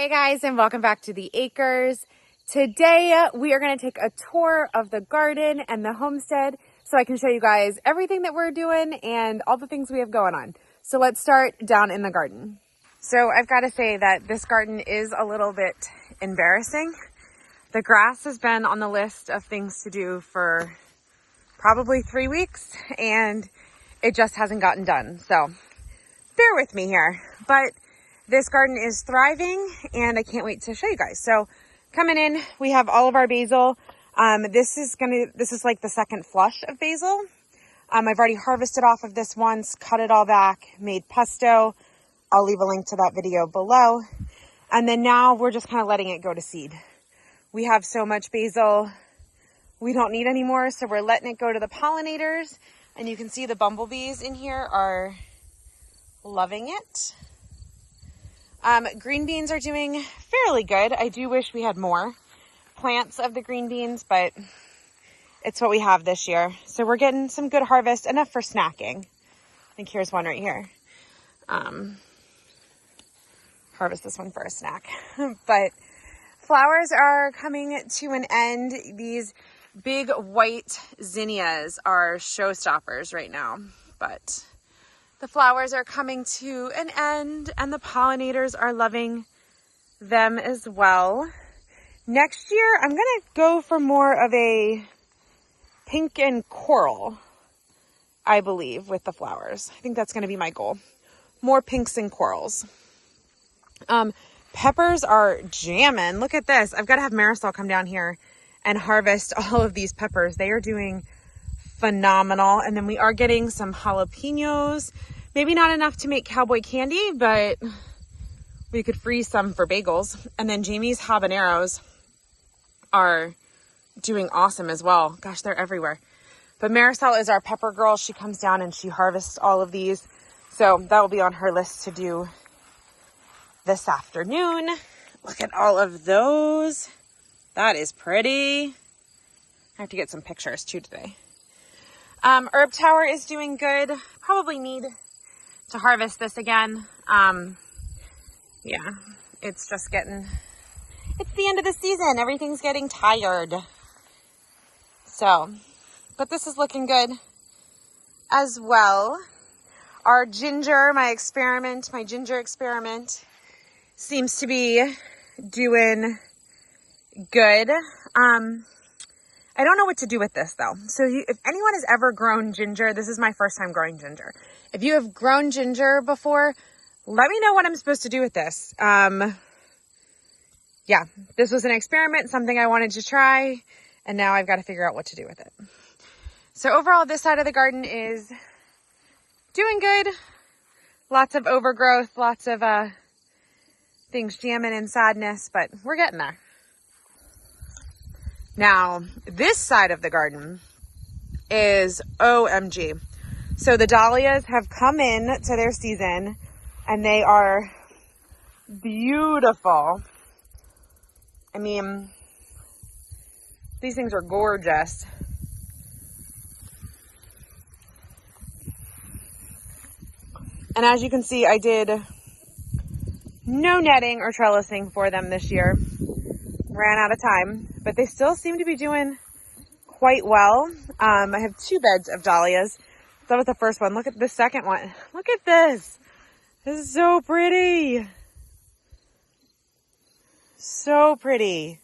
Hey guys, and welcome back to the Acres. Today we are going to take a tour of the garden and the homestead so I can show you guys everything that we're doing and all the things we have going on. So let's start down in the garden. So I've got to say that this garden is a little bit embarrassing. The grass has been on the list of things to do for probably 3 weeks and it just hasn't gotten done. So bear with me here, but this garden is thriving and I can't wait to show you guys. So coming in, we have all of our basil. This is like the second flush of basil. I've already harvested off of this once, cut it all back, made pesto. I'll leave a link to that video below. And then now we're just kind of letting it go to seed. We have so much basil, we don't need any more. So we're letting it go to the pollinators. And you can see the bumblebees in here are loving it. Green beans are doing fairly good. I do wish we had more plants of the green beans, but it's what we have this year. So we're getting some good harvest, enough for snacking. I think here's one right here. Harvest this one for a snack. But flowers are coming to an end. These big white zinnias are showstoppers right now, but the flowers are coming to an end and the pollinators are loving them as well. Next year, I'm going to go for more of a pink and coral, I believe, with the flowers. I think that's going to be my goal. More pinks and corals. Peppers are jamming. Look at this. I've got to have Marisol come down here and harvest all of these peppers. They are doing phenomenal. And then we are getting some jalapenos. Maybe not enough to make cowboy candy, but we could freeze some for bagels. And then Jamie's habaneros are doing awesome as well. Gosh, they're everywhere. But Marisol is our pepper girl. She comes down and she harvests all of these. So that will be on her list to do this afternoon. Look at all of those. That is pretty. I have to get some pictures too today. Herb Tower is doing good. Probably need to harvest this again. Yeah, it's just it's the end of the season. Everything's getting tired. So, but this is looking good as well. Our ginger, my ginger experiment seems to be doing good. I don't know what to do with this though. So if anyone has ever grown ginger, this is my first time growing ginger. If you have grown ginger before, let me know what I'm supposed to do with this. Yeah, this was an experiment, something I wanted to try, and now I've got to figure out what to do with it. So overall, this side of the garden is doing good. Lots of overgrowth, lots of things jamming in sadness, but we're getting there. Now, this side of the garden is OMG. So the dahlias have come in to their season and they are beautiful. I mean, these things are gorgeous. And as you can see, I did no netting or trellising for them this year. Ran out of time, but they still seem to be doing quite well. I have 2 beds of dahlias. That was the first one. Look at the second one. Look at this. This is so pretty. So pretty.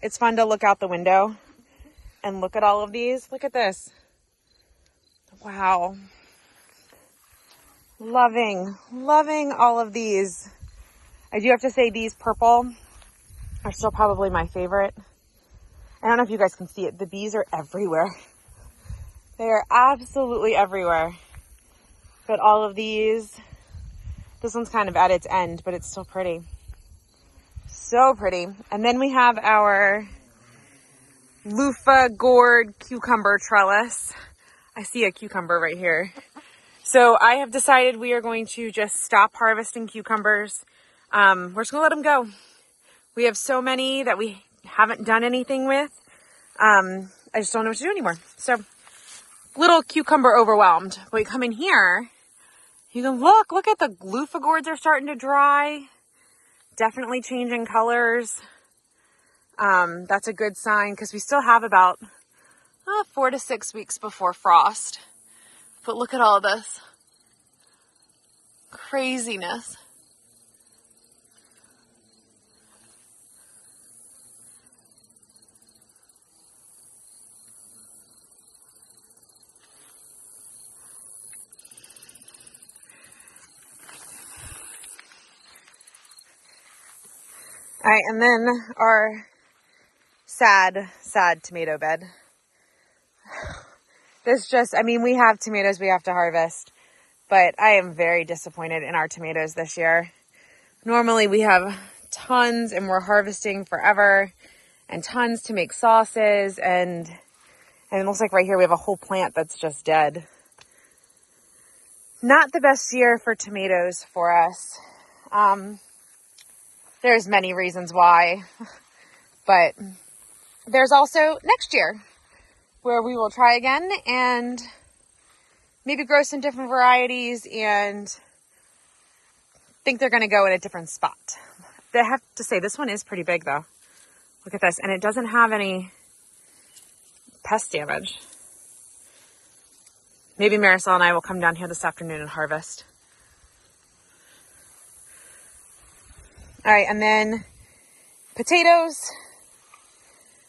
It's fun to look out the window and look at all of these. Look at this. Wow. Loving all of these. I do have to say these purple are still probably my favorite. I don't know if you guys can see it. The bees are everywhere. They are absolutely everywhere. But all of these, this one's kind of at its end, but it's still pretty. So pretty. And then we have our loofah gourd cucumber trellis. I see a cucumber right here. So I have decided we are going to just stop harvesting cucumbers. We're just gonna let them go. We have so many that we haven't done anything with. I just don't know what to do anymore. So, little cucumber overwhelmed. But we come in here, you can look at the loofah gourds are starting to dry. definitely changing colors. That's a good sign because we still have about 4 to 6 weeks before frost. But look at all this craziness. All right, and then our sad tomato bed. We have tomatoes we have to harvest, but I am very disappointed in our tomatoes this year. Normally we have tons and we're harvesting forever and tons to make sauces, and it looks like right here we have a whole plant that's just dead. Not the best year for tomatoes for us. There's many reasons why, but there's also next year where we will try again and maybe grow some different varieties and think they're going to go in a different spot. I have to say this one is pretty big though. Look at this. And it doesn't have any pest damage. Maybe Marisol and I will come down here this afternoon and harvest. All right, and then potatoes.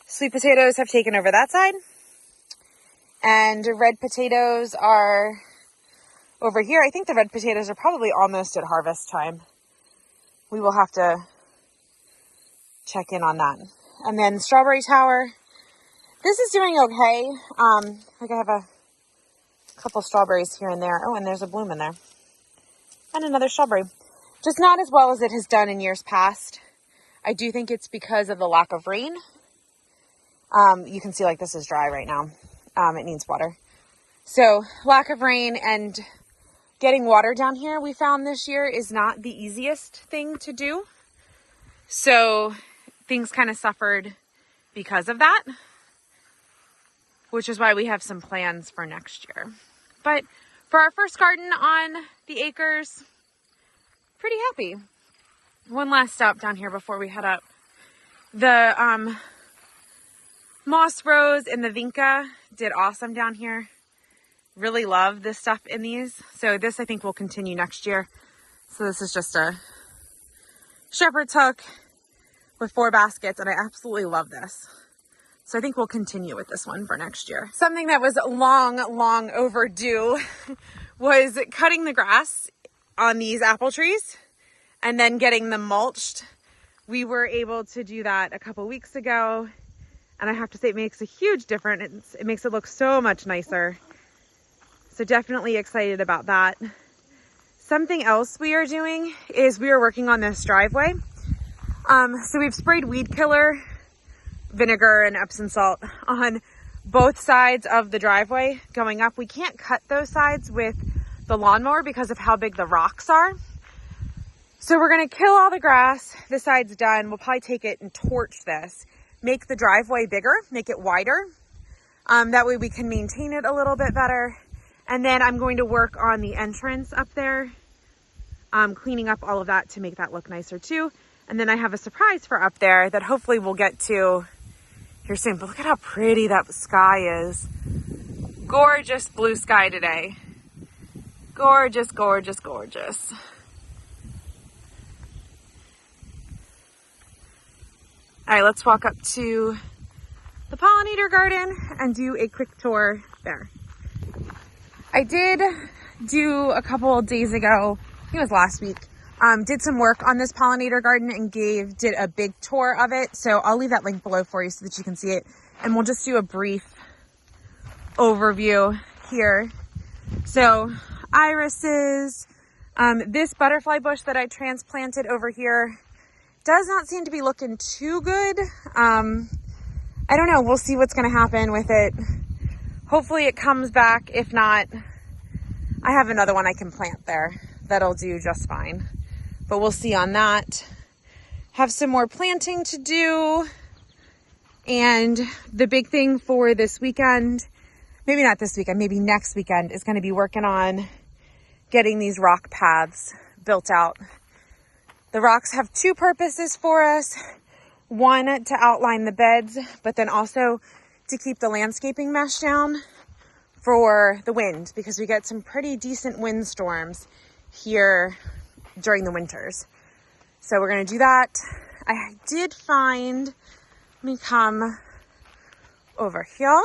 Sweet potatoes have taken over that side. And red potatoes are over here. I think the red potatoes are probably almost at harvest time. We will have to check in on that. And then strawberry tower. This is doing okay. I have a couple strawberries here and there. Oh, and there's a bloom in there. And another strawberry. Just not as well as it has done in years past. I do think it's because of the lack of rain. You can see like this is dry right now. It needs water. So lack of rain and getting water down here we found this year is not the easiest thing to do. So things kind of suffered because of that, which is why we have some plans for next year. But for our first garden on the acres, pretty happy. One last stop down here before we head up. The moss rose and the vinca did awesome down here. Really love this stuff in these. So this I think will continue next year. So this is just a shepherd's hook with 4 baskets, and I absolutely love this. So I think we'll continue with this one for next year. Something that was long overdue was cutting the grass on these apple trees and then getting them mulched. We were able to do that a couple weeks ago, and I have to say it makes a huge difference. It makes it look so much nicer. So definitely excited about that. Something else we are doing is we are working on this driveway. So we've sprayed weed killer, vinegar and Epsom salt on both sides of the driveway going up. We can't cut those sides with the lawnmower because of how big the rocks are. So we're gonna kill all the grass. This side's done. We'll probably take it and torch this, make the driveway bigger, make it wider. That way we can maintain it a little bit better. And then I'm going to work on the entrance up there, cleaning up all of that to make that look nicer too. And then I have a surprise for up there that hopefully we'll get to here soon. But look at how pretty that sky is. Gorgeous blue sky today. Gorgeous, gorgeous, gorgeous. All right, let's walk up to the pollinator garden and do a quick tour there. I did do a couple of days ago, I think it was last week, did some work on this pollinator garden and did a big tour of it. So I'll leave that link below for you so that you can see it. And we'll just do a brief overview here. So irises, this butterfly bush that I transplanted over here does not seem to be looking too good. I don't know, we'll see what's gonna happen with it. Hopefully it comes back. If not, I have another one I can plant there that'll do just fine. But we'll see on that. Have some more planting to do. And the big thing for this weekend, maybe not this weekend, maybe next weekend, is gonna be working on getting these rock paths built out. The rocks have two purposes for us. One, to outline the beds, but then also to keep the landscaping mesh down for the wind, because we get some pretty decent windstorms here during the winters. So we're gonna do that. I did find, let me come over here.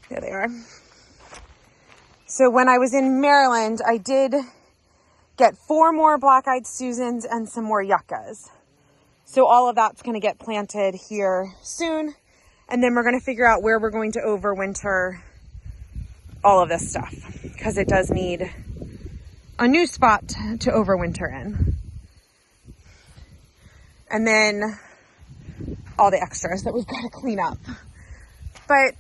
There they are. So when I was in Maryland, I did get 4 more black-eyed Susans and some more yuccas. So all of that's gonna get planted here soon. And then we're gonna figure out where we're going to overwinter all of this stuff, because it does need a new spot to overwinter in. And then all the extras that we've got to clean up. But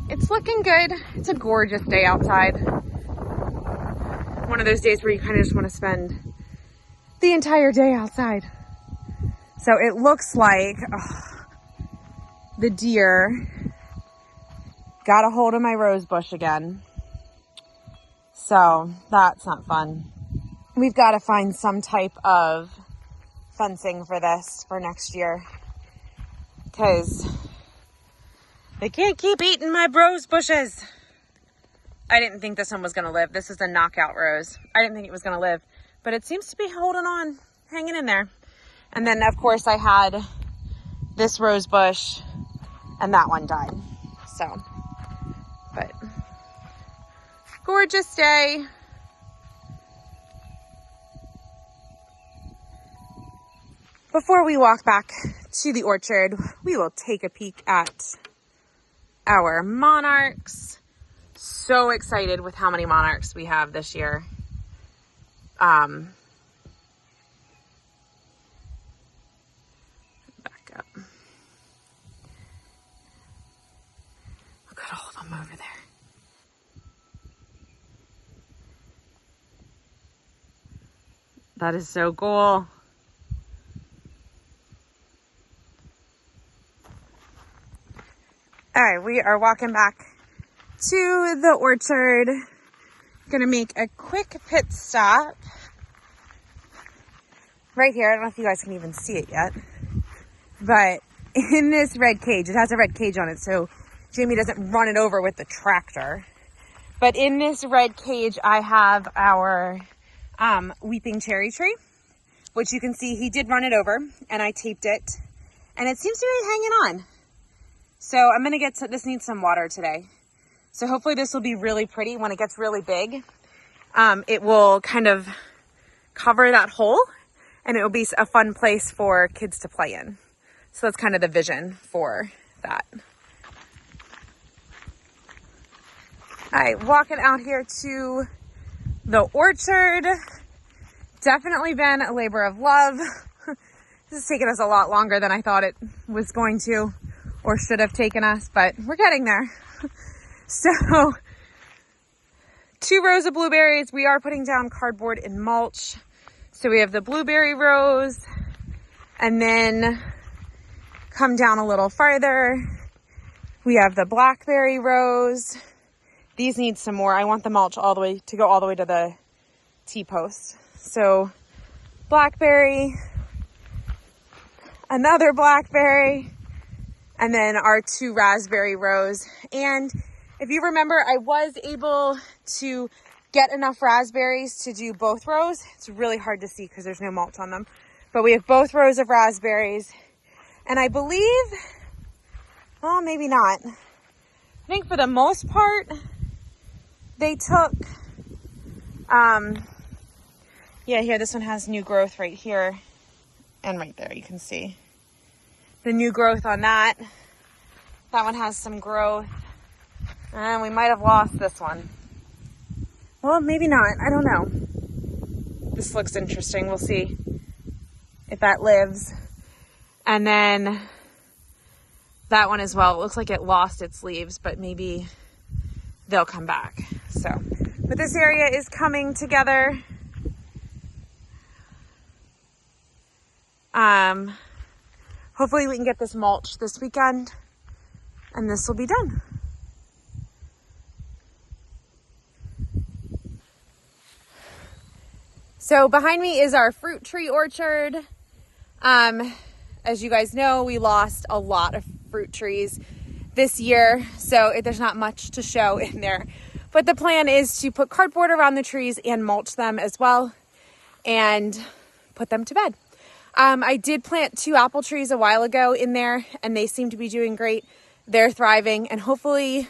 it's looking good. It's a gorgeous day outside. One of those days where you kind of just want to spend the entire day outside. So it looks like the deer got a hold of my rose bush again. So that's not fun. We've got to find some type of fencing for this for next year, because they can't keep eating my rose bushes. I didn't think this one was going to live. This is a knockout rose. I didn't think it was going to live, but it seems to be holding on, hanging in there. And then of course I had this rose bush and that one died. So, but gorgeous day. Before we walk back to the orchard, we will take a peek at our monarchs. So excited with how many monarchs we have this year. Back up. Look at all of them over there. That is so cool. All right, we are walking back to the orchard. Gonna make a quick pit stop right here. I don't know if you guys can even see it yet, but in this red cage, it has a red cage on it so Jamie doesn't run it over with the tractor. But in this red cage, I have our weeping cherry tree, which you can see he did run it over, and I taped it, and it seems to be hanging on. So I'm gonna get this needs some water today. So hopefully this will be really pretty when it gets really big. It will kind of cover that hole, and it will be a fun place for kids to play in. So that's kind of the vision for that. All right, walking out here to the orchard. Definitely been a labor of love. This has taken us a lot longer than I thought it was going to or should have taken us, but we're getting there. So 2 rows of blueberries. We are putting down cardboard and mulch. So we have the blueberry rows, and then come down a little farther. We have the blackberry rows. These need some more. I want the mulch all the way to go all the way to the T-post. So blackberry, another blackberry, and then our 2 raspberry rows. And if you remember, I was able to get enough raspberries to do both rows. It's really hard to see because there's no mulch on them, but we have both rows of raspberries. And I believe, well, maybe not. I think for the most part, they took, yeah, here, this one has new growth right here and right there. You can see the new growth on that. That one has some growth, and we might have lost this one. Well, maybe not. I don't know. This looks interesting. We'll see if that lives. And then that one as well. It looks like it lost its leaves, but maybe they'll come back. So, but this area is coming together. Hopefully we can get this mulch this weekend and this will be done. So So behind me is our fruit tree orchard. As you guys know, we lost a lot of fruit trees this year, so there's not much to show in there. But the plan is to put cardboard around the trees and mulch them as well and put them to bed. I did plant 2 apple trees a while ago in there, and they seem to be doing great. They're thriving, and hopefully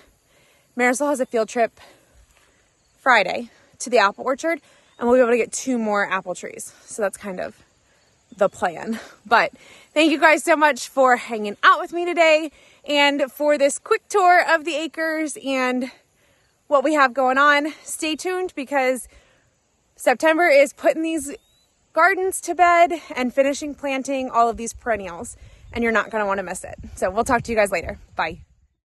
Marisol has a field trip Friday to the apple orchard, and we'll be able to get 2 more apple trees. So that's kind of the plan. But thank you guys so much for hanging out with me today and for this quick tour of the acres and what we have going on. Stay tuned because September is putting these gardens to bed and finishing planting all of these perennials, and you're not going to want to miss it. So we'll talk to you guys later. Bye.